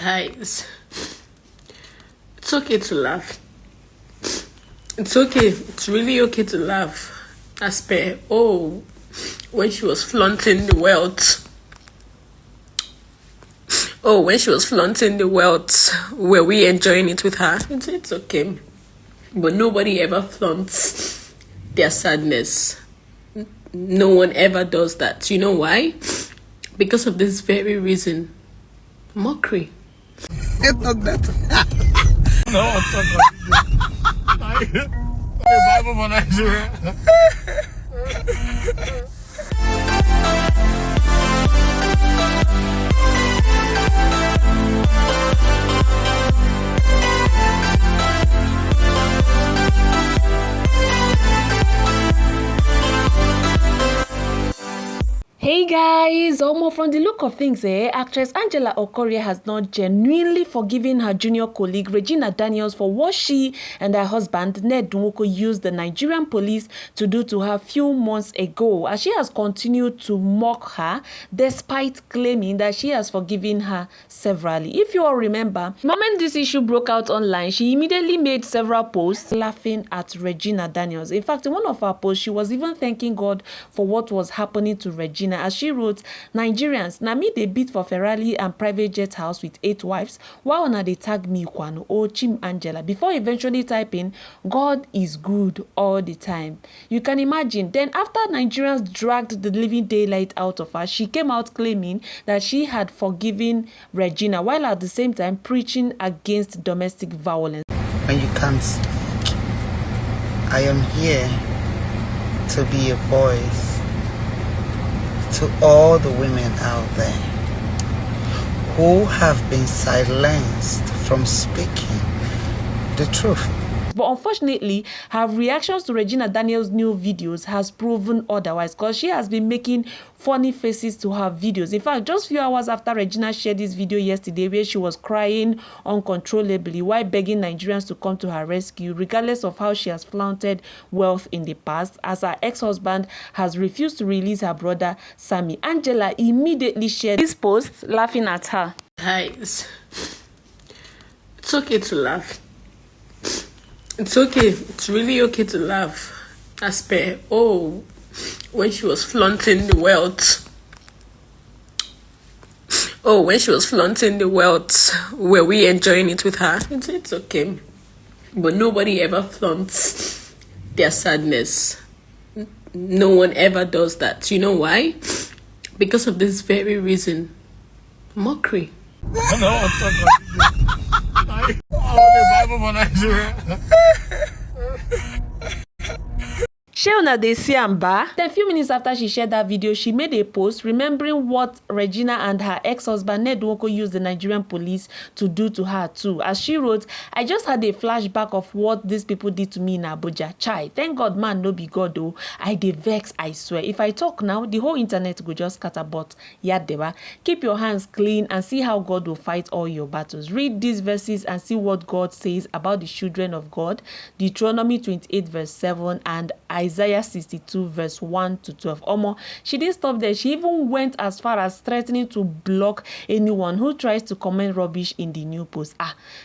Guys, it's okay to laugh. It's okay. It's really okay to laugh. As per, when she was flaunting the wealth. When she was flaunting the wealth, were we enjoying it with her? It's okay. But nobody ever flaunts their sadness. No one ever does that. You know why? Because of this very reason. Mockery. It's not that. No, it's not that. Bible for Nigeria. Hey guys, almost from the look of things, actress Angela Okorie has not genuinely forgiven her junior colleague Regina Daniels for what she and her husband Ned Nwoko used the Nigerian police to do to her a few months ago, as she has continued to mock her despite claiming that she has forgiven her severally. If you all remember, the moment this issue broke out online, she immediately made several posts laughing at Regina Daniels. In fact, in one of her posts, she was even thanking God for what was happening to Regina, as she wrote, "Nigerians, na me they beat for Ferrari and private jet house with 8 wives, while na they tag me Kwano or Chim Angela," before eventually typing, "God is good all the time." You can imagine. Then after Nigerians dragged the living daylight out of her, she came out claiming that she had forgiven Regina, while at the same time preaching against domestic violence. When you can't speak, I am here to be a voice to all the women out there who have been silenced from speaking the truth. But unfortunately, her reactions to Regina Daniels' new videos has proven otherwise, because she has been making funny faces to her videos. In fact, just few hours after Regina shared this video yesterday where she was crying uncontrollably while begging Nigerians to come to her rescue, regardless of how she has flaunted wealth in the past, as her ex-husband has refused to release her brother Sammy, Angela immediately shared this post laughing at her. Guys, it's okay to laugh. It's okay. It's really okay to laugh. As per, when she was flaunting the wealth. When she was flaunting the wealth, were we enjoying it with her? It's okay. But nobody ever flaunts their sadness. No one ever does that. You know why? Because of this very reason. Mockery. No, it's not that. Bible for Nigeria. Sheona de Siamba. Then a few minutes after she shared that video, she made a post remembering what Regina and her ex-husband Ned Nwoko used the Nigerian police to do to her too. As she wrote, "I just had a flashback of what these people did to me in Abuja. Chai, thank God man no be God though. I dey vex, I swear. If I talk now, the whole internet go just scatter, but yadeba. Keep your hands clean and see how God will fight all your battles. Read these verses and see what God says about the children of God. Deuteronomy 28 verse 7 and Isaiah 62 verse 1 to 12. She didn't stop there. She even went as far as threatening to block anyone who tries to comment rubbish in the new post.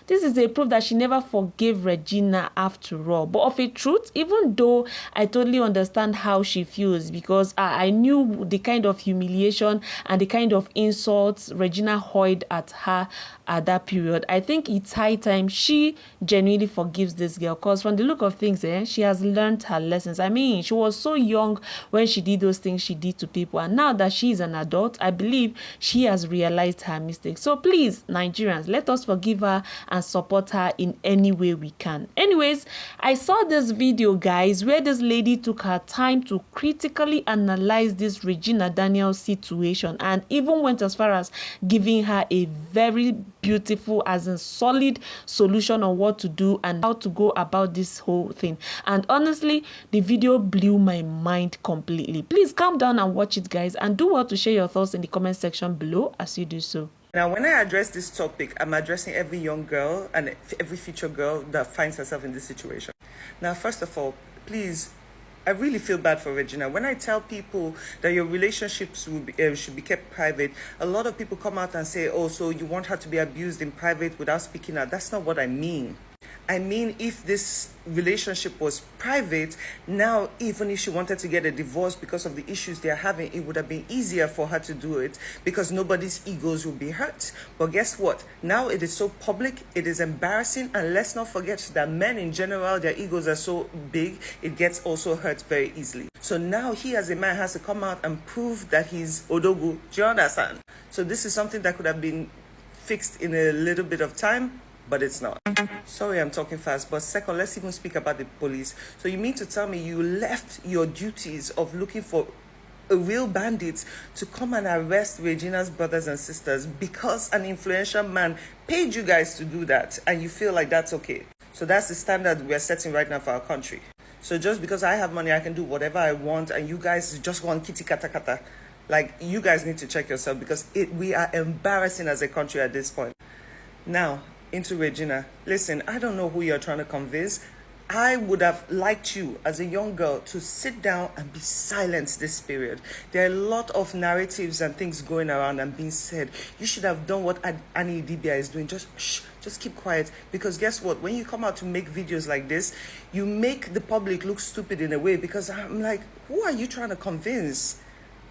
This is a proof that she never forgave Regina after all. But of a truth, even though I totally understand how she feels, because I knew the kind of humiliation and the kind of insults Regina hurled at her at that period, I think it's high time she genuinely forgives this girl, because from the look of things, she has learned her lessons. I mean, she was so young when she did those things she did to people, and now that she is an adult, I believe she has realized her mistakes. So please, Nigerians, let us forgive her and support her in any way we can. Anyways, I saw this video, guys, where this lady took her time to critically analyze this Regina Daniels situation and even went as far as giving her a very beautiful, as in solid solution on what to do and how to go about this whole thing. And honestly, the video blew my mind completely. Please calm down and watch it, guys, and do well to share your thoughts in the comment section below as you do so. Now, when I address this topic, I'm addressing every young girl and every future girl that finds herself in this situation. Now, first of all, please I really feel bad for Regina. When I tell people that your relationships should be kept private, a lot of people come out and say, oh, so you want her to be abused in private without speaking out. That's not what I mean. I mean, if this relationship was private, now even if she wanted to get a divorce because of the issues they're having, it would have been easier for her to do it because nobody's egos will be hurt. But guess what? Now it is so public, it is embarrassing, and let's not forget that men in general, their egos are so big, it gets also hurt very easily. So now he as a man has to come out and prove that he's Odogu. Do you understand? So this is something that could have been fixed in a little bit of time, but it's not. Sorry, I'm talking fast. But second, let's even speak about the police. So you mean to tell me you left your duties of looking for real bandits to come and arrest Regina's brothers and sisters because an influential man paid you guys to do that, and you feel like that's okay? So that's the standard we're setting right now for our country. So just because I have money, I can do whatever I want, and you guys just go on kitty kata kata. Like, you guys need to check yourself, because we are embarrassing as a country at this point. Now, into Regina. Listen, I don't know who you're trying to convince. I would have liked you as a young girl to sit down and be silent this period. There are a lot of narratives and things going around and being said. You should have done what Annie Dibia is doing. Just shh, just keep quiet. Because guess what? When you come out to make videos like this, you make the public look stupid in a way, because I'm like, who are you trying to convince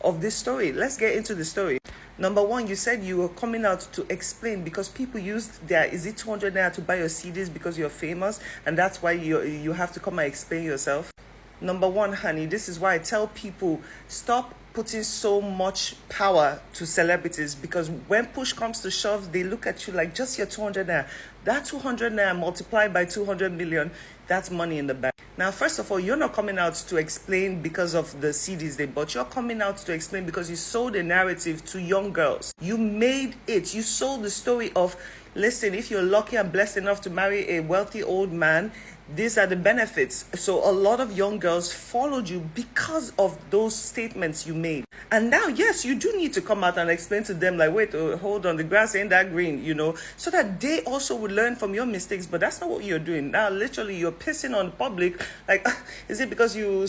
of this story? Let's get into the story. Number one, you said you were coming out to explain because people used their, is it 200 naira to buy your CDs because you're famous, and that's why you have to come and explain yourself. Number one, honey, this is why I tell people, stop putting so much power to celebrities, because when push comes to shove, they look at you like just your 200 naira. That 200 naira multiplied by 200 million, that's money in the bank. Now, first of all, you're not coming out to explain because of the CDs they bought. You're coming out to explain because you sold a narrative to young girls. You made it. You sold the story of, listen, if you're lucky and blessed enough to marry a wealthy old man, these are the benefits. So a lot of young girls followed you because of those statements you made. And now, yes, you do need to come out and explain to them, like, wait, hold on, the grass ain't that green, you know, so that they also would learn from your mistakes. But that's not what you're doing. Now, literally, you're pissing on the public. Like, is it because you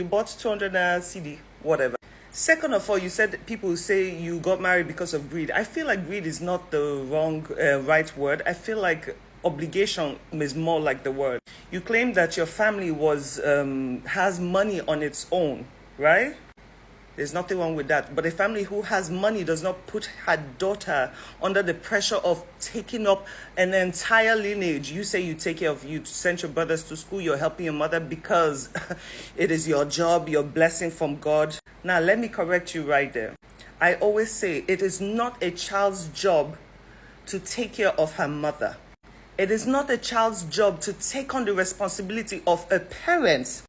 bought 200 CD? Whatever. Second of all, you said people say you got married because of greed. I feel like greed is not the right word. I feel like obligation is more like the word. You claim that your family has money on its own, right? There's nothing wrong with that. But a family who has money does not put her daughter under the pressure of taking up an entire lineage. You say you take care of, you send your brothers to school, you're helping your mother because it is your job, your blessing from God. Now, let me correct you right there. I always say it is not a child's job to take care of her mother. It is not a child's job to take on the responsibility of a parent.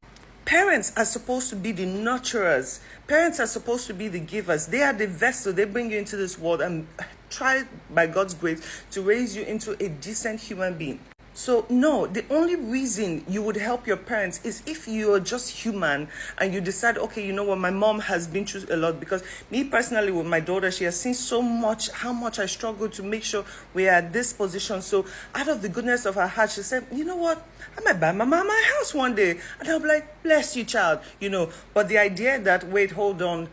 Parents are supposed to be the nurturers. Parents are supposed to be the givers. They are the vessel. They bring you into this world and try, by God's grace, to raise you into a decent human being. So no, the only reason you would help your parents is if you're just human and you decide, okay, you know what, my mom has been through a lot. Because me personally, with my daughter, she has seen so much, how much I struggle to make sure we are at this position. So out of the goodness of her heart, she said, you know what, I might buy my mama my house one day. And I'll be like, bless you, child, you know. But the idea that, wait, hold on,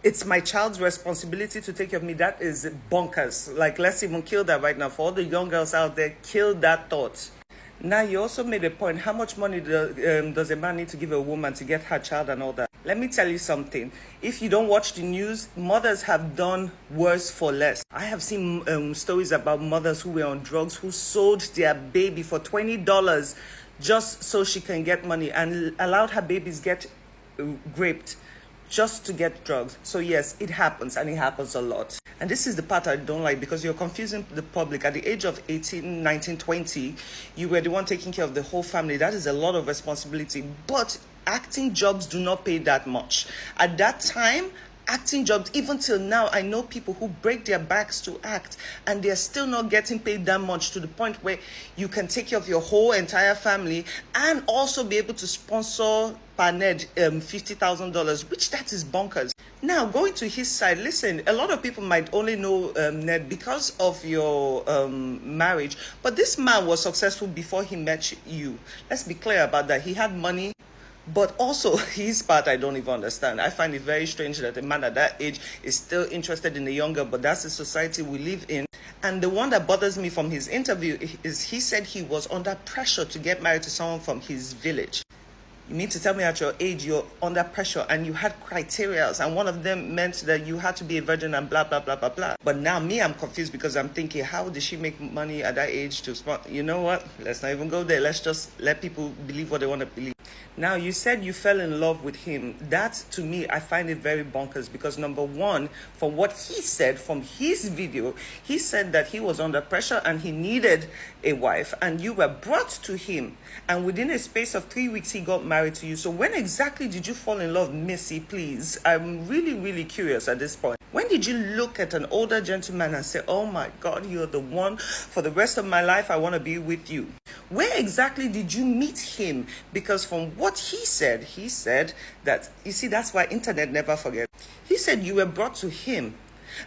it's my child's responsibility to take care of me, that is bonkers. Like, let's even kill that right now. For all the young girls out there, kill that thought. Now, you also made a point. How much money does a man need to give a woman to get her child and all that? Let me tell you something. If you don't watch the news, mothers have done worse for less. I have seen stories about mothers who were on drugs, who sold their baby for $20 just so she can get money, and allowed her babies get raped just to get drugs. So yes, it happens, and it happens a lot. And this is the part I don't like, because you're confusing the public. At the age of 18, 19, 20, you were the one taking care of the whole family. That is a lot of responsibility. But acting jobs do not pay that much. At that time, acting jobs, even till now, I know people who break their backs to act, and they're still not getting paid that much, to the point where you can take care of your whole entire family and also be able to sponsor per Ned $50,000, which that is bonkers. Now, going to his side, listen, a lot of people might only know Ned because of your marriage, but this man was successful before he met you. Let's be clear about that. He had money But also, his part I don't even understand. I find it very strange that a man at that age is still interested in a young girl, but that's the society we live in. And the one that bothers me from his interview is he said he was under pressure to get married to someone from his village. You mean to tell me at your age you're under pressure and you had criteria, and one of them meant that you had to be a virgin and blah, blah, blah, blah, blah. But now me, I'm confused because I'm thinking, how did she make money at that age to spot? You know what? Let's not even go there. Let's just let people believe what they want to believe. Now, you said you fell in love with him. That, to me, I find it very bonkers because, number one, from what he said from his video, he said that he was under pressure and he needed a wife, and you were brought to him, and within a space of 3 weeks, he got married to you. So when exactly did you fall in love, Missy, please? I'm really, really curious at this point. When did you look at an older gentleman and say, oh my God, you're the one for the rest of my life, I want to be with you? Where exactly did you meet him? Because from what he said that, you see, that's why internet never forget. He said you were brought to him.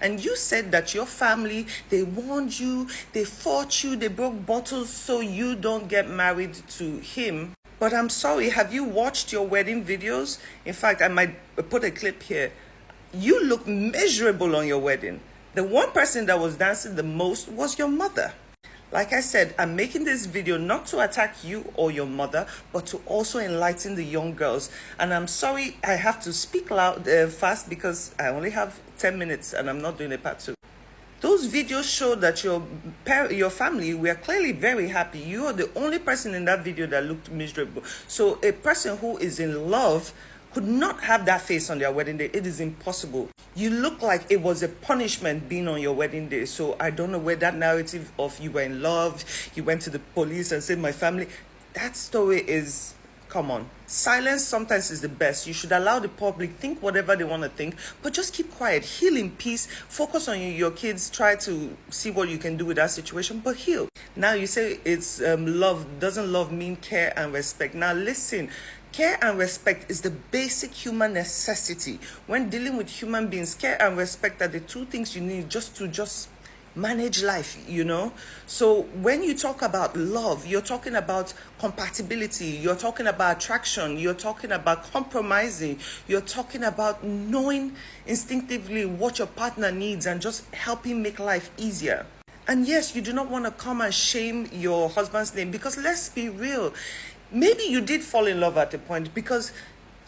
And you said that your family, they warned you, they fought you, they broke bottles so you don't get married to him. But I'm sorry, have you watched your wedding videos? In fact, I might put a clip here. You look miserable on your wedding. The one person that was dancing the most was your mother. Like I said, I'm making this video not to attack you or your mother, but to also enlighten the young girls. And I'm sorry I have to speak loud, fast, because I only have 10 minutes and I'm not doing a part 2. Those videos show that your family were clearly very happy. You are the only person in that video that looked miserable. So a person who is in love could not have that face on their wedding day. It is impossible. You look like it was a punishment being on your wedding day. So I don't know where that narrative of you were in love, you went to the police and said my family, that story is, come on. Silence sometimes is the best. You should allow the public think whatever they want to think, but just keep quiet, heal in peace, focus on your kids, try to see what you can do with that situation, but heal. Now you say it's love. Doesn't love mean care and respect? Now listen, care and respect is the basic human necessity. When dealing with human beings, care and respect are the two things you need just to manage life, you know. So when you talk about love, you're talking about compatibility, you're talking about attraction, you're talking about compromising, you're talking about knowing instinctively what your partner needs and just helping make life easier. And yes, you do not want to come and shame your husband's name, because let's be real, maybe you did fall in love at a point, because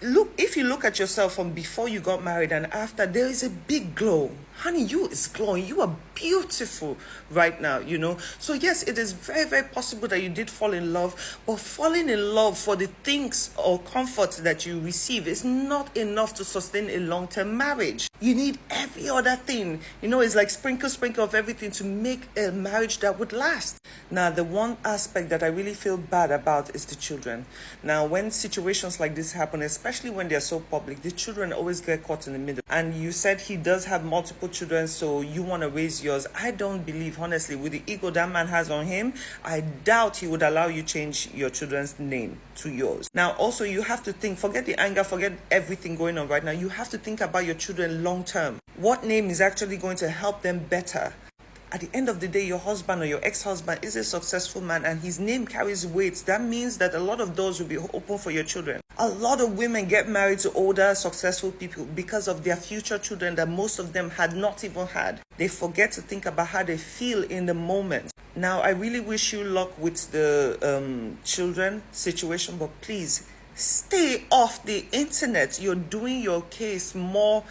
look, if you look at yourself from before you got married and after, there is a big glow. Honey, you is glowing. You are beautiful right now, you know. So yes, it is very, very possible that you did fall in love, but falling in love for the things or comforts that you receive is not enough to sustain a long-term marriage. You need every other thing. You know, it's like sprinkle of everything to make a marriage that would last. Now, the one aspect that I really feel bad about is the children. Now, when situations like this happen, especially when they're so public, the children always get caught in the middle. And you said he does have multiple children, so you want to raise yours. I don't believe, honestly, with the ego that man has on him, I doubt he would allow you change your children's name to yours. Now, also, you have to think, forget the anger, forget everything going on right now. You have to think about your children long term. What name is actually going to help them better? At the end of the day, your husband or your ex-husband is a successful man and his name carries weight. That means that a lot of doors will be open for your children. A lot of women get married to older, successful people because of their future children that most of them had not even had. They forget to think about how they feel in the moment. Now, I really wish you luck with the children situation, but please, stay off the internet. You're doing your case more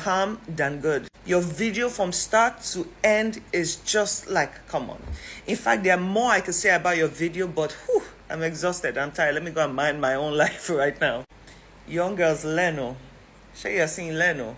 harm than good. Your video from start to end is just like, come on. In fact, there are more I could say about your video, but whew, I'm exhausted. I'm tired. Let me go and mind my own life right now. Young girls, Leno. Sure, you're seeing Leno.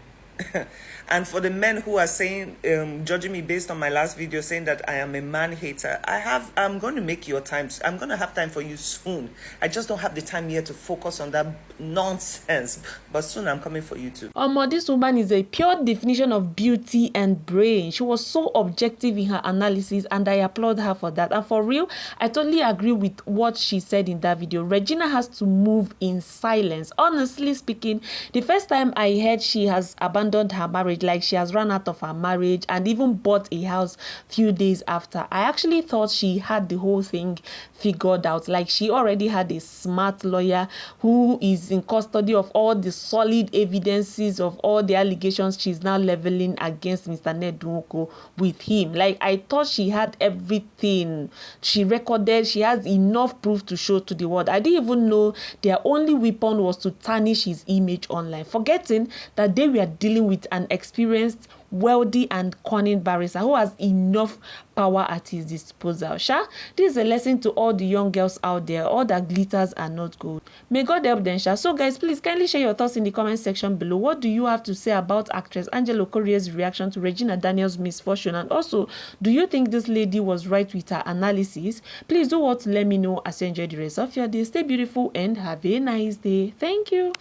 And for the men who are saying, judging me based on my last video, saying that I am a man hater, I'm going to make your time. I'm going to have time for you soon. I just don't have the time here to focus on that nonsense. But soon I'm coming for you too. This woman is a pure definition of beauty and brain. She was so objective in her analysis, and I applaud her for that. And for real, I totally agree with what she said in that video. Regina has to move in silence. Honestly speaking, the first time I heard she has abandoned her marriage, married, like she has run out of her marriage and even bought a house few days after. I actually thought she had the whole thing figured out, like she already had a smart lawyer who is in custody of all the solid evidences of all the allegations she's now leveling against Mr. Ned Nwoko with him. Like, I thought she had everything. She recorded, she has enough proof to show to the world. I didn't even know their only weapon was to tarnish his image online, forgetting that they were dealing with an experienced, wealthy and cunning barrister who has enough power at his disposal. Sha, this is a lesson to all the young girls out there. All that glitters are not gold. May God help them, Sha. So guys, please kindly share your thoughts in the comment section below. What do you have to say about actress Angela Okorie's reaction to Regina Daniel's misfortune? And also, do you think this lady was right with her analysis? Please do what to let me know as you enjoy the rest of your day. Stay beautiful and have a nice day. Thank you.